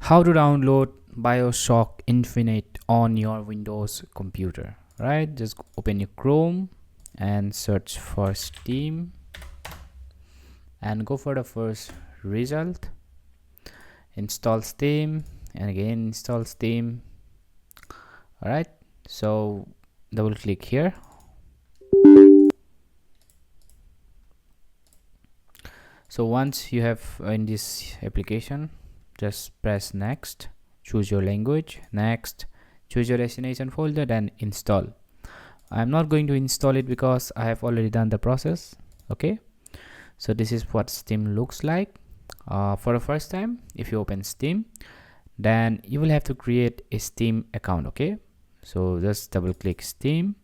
how to download BioShock Infinite on your Windows computer. Right, just open your Chrome and search for Steam and go for the first result. Install Steam and again install Steam. All right, so double click here. So once you have in this application, just press next, choose your language, next, choose your destination folder, then install. I'm not going to install it because I have already done the process. Okay, so this is what Steam looks like. For the first time, if you open Steam, then you will have to create a Steam account. Okay, so just double click Steam,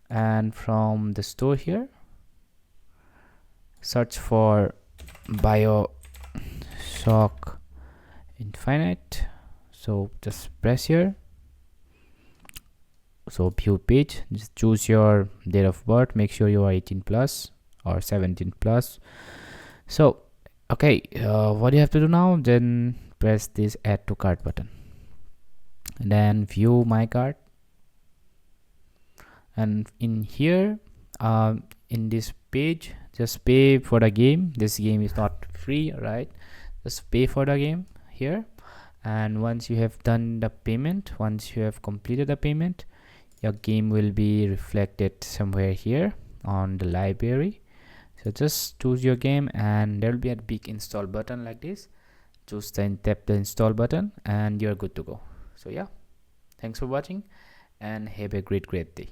and from the store here, search for BioShock Infinite. So just press here. So view page, just choose your date of birth, make sure you are 18 plus or 17 plus. So okay, what you have to do now, then press this add to cart button and then view my cart, and in here in this page just pay for the game. This game is not free, right? Just pay for the game here, and once you have done the payment, once you have completed the payment, your game will be reflected somewhere here on the library. So just choose your game and there will be a big install button like this. Just then tap the install button and you're good to go. So yeah, thanks for watching and have a great day.